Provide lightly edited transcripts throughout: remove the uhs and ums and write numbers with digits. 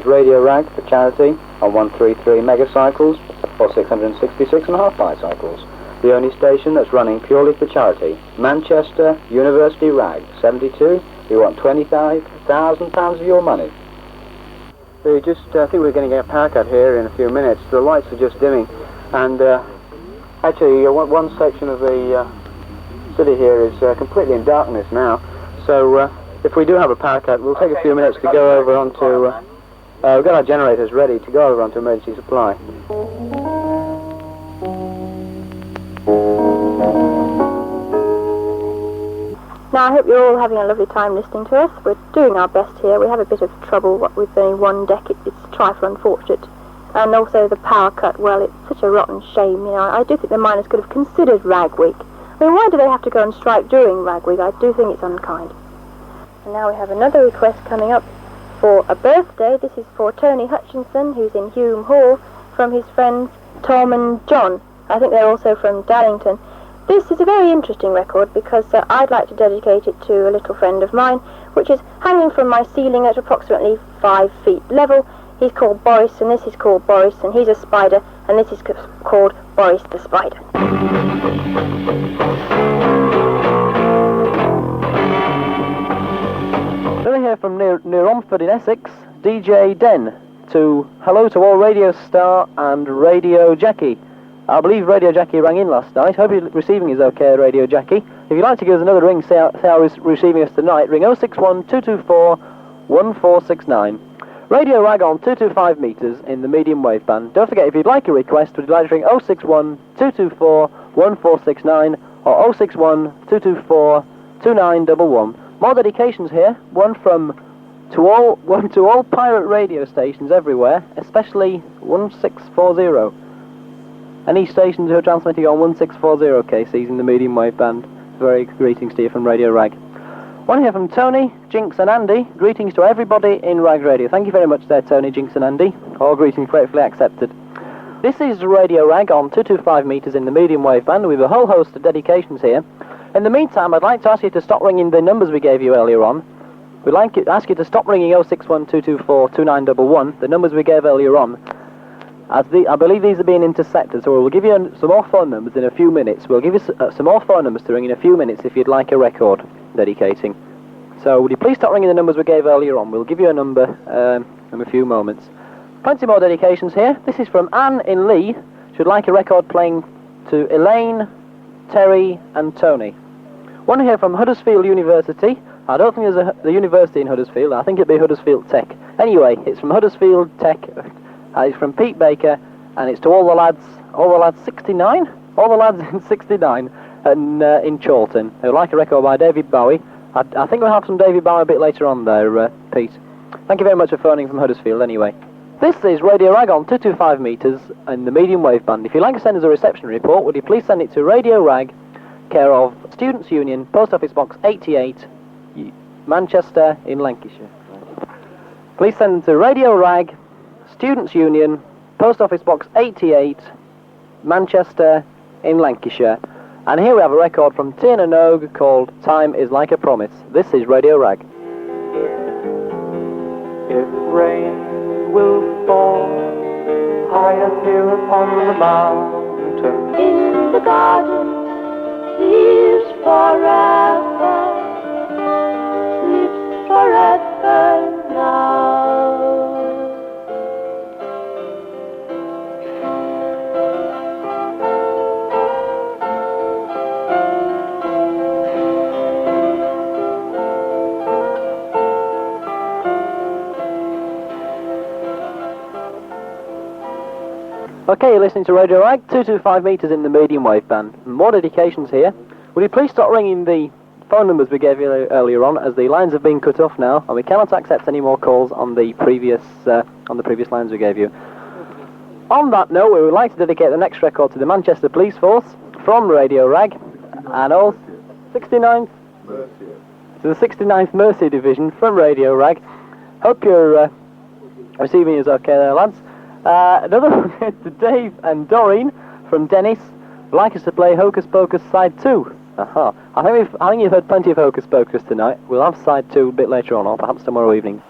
Radio Rag for charity on 133 megacycles or 666.5 bicycles. The only station that's running purely for charity. Manchester University Rag 72. We want £25,000 of your money. We just think we're going to get a power cut here in a few minutes. The lights are just dimming, and actually one section of the city here is completely in darkness now. So if we do have a power cut, we'll take a few minutes to go over onto. We've got our generators ready to go over onto emergency supply. Now, I hope you're all having a lovely time listening to us. We're doing our best here. We have a bit of trouble with only one deck. It's a trifle unfortunate. And also the power cut, well, it's such a rotten shame. You know, I do think the miners could have considered Rag Week. I mean, why do they have to go and strike during Rag Week? I do think it's unkind. And now we have another request coming up for a birthday. This is for Tony Hutchinson, who's in Hume Hall, from his friends Tom and John. I think they're also from Darlington. This is a very interesting record because I'd like to dedicate it to a little friend of mine, which is hanging from my ceiling at approximately 5 feet level. He's called Boris, and this is called Boris, and he's a spider, and this is called Boris the Spider. We're here from near Romford in Essex, DJ Den, to hello to all Radio Star and Radio Jackie. I believe Radio Jackie rang in last night. Hope your receiving is okay, Radio Jackie. If you'd like to give us another ring, say how receiving us tonight, ring 061 224 1469. Radio Rag on 225 metres in the medium wave band. Don't forget, if you'd like a request, would you like to ring 061 224 1469 or 061 224 2911. More dedications here. One to all pirate radio stations everywhere, especially 1640. Any stations who are transmitting on 1640 KCs in the medium wave band, very greetings to you from Radio Rag. One here from Tony, Jinx and Andy. Greetings to everybody in Rag Radio. Thank you very much there, Tony, Jinx and Andy. All greetings gratefully accepted. This is Radio Rag on 225 metres in the medium wave band. We have a whole host of dedications here. In the meantime, I'd like to ask you to stop ringing the numbers we gave you earlier on. We'd like to ask you to stop ringing 061 224 2911, the numbers we gave earlier on. I believe these are being intercepted, so we'll give you some more phone numbers in a few minutes. We'll give you some more phone numbers to ring in a few minutes if you'd like a record dedicating. So would you please stop ringing the numbers we gave earlier on? We'll give you a number in a few moments. Plenty more dedications here. This is from Anne in Lee. She'd like a record playing to Elaine, Terry and Tony. One here from Huddersfield University. I don't think there's the university in Huddersfield. I think it'd be Huddersfield Tech. Anyway, it's from Huddersfield Tech. It's from Pete Baker, and it's to all the lads 69? All the lads in 69 and in Chorlton. Who like a record by David Bowie. I think we'll have some David Bowie a bit later on there, Pete. Thank you very much for phoning from Huddersfield anyway. This is Radio Rag on 225 metres in the medium wave band. If you'd like to send us a reception report, would you please send it to Radio Rag, care of Students' Union, Post Office Box 88, Manchester in Lancashire. Please send them to Radio Rag, Students' Union, Post Office Box 88, Manchester in Lancashire. And here we have a record from Tina Nogue called Time Is Like a Promise. This is Radio Rag. If rain will fall high up here upon the mountain, in the garden lives forever, lives forever now. Okay, you're listening to Radio Rag, 225 metres in the medium wave band. More dedications here. Will you please stop ringing the phone numbers we gave you earlier on, as the lines have been cut off now, and we cannot accept any more calls on the previous lines we gave you. On that note, we would like to dedicate the next record to the Manchester Police Force from Radio Rag, and all 69th to the 69th Mercy Division from Radio Rag. Hope your receiving is okay there, lads. Another one to Dave and Doreen from Dennis. Would like us to play Hocus Pocus Side 2. Aha. I think you've heard plenty of Hocus Pocus tonight. We'll have Side 2 a bit later on, or perhaps tomorrow evening.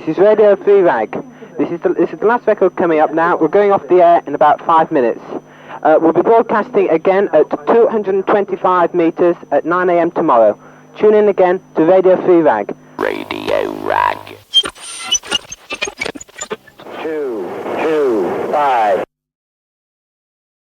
This is Radio Free Rag. This is the last record coming up now. We're going off the air in about 5 minutes. We'll be broadcasting again at 225 metres at 9 a.m. tomorrow. Tune in again to Radio Free Rag. Radio Rag. 2, 2, 5.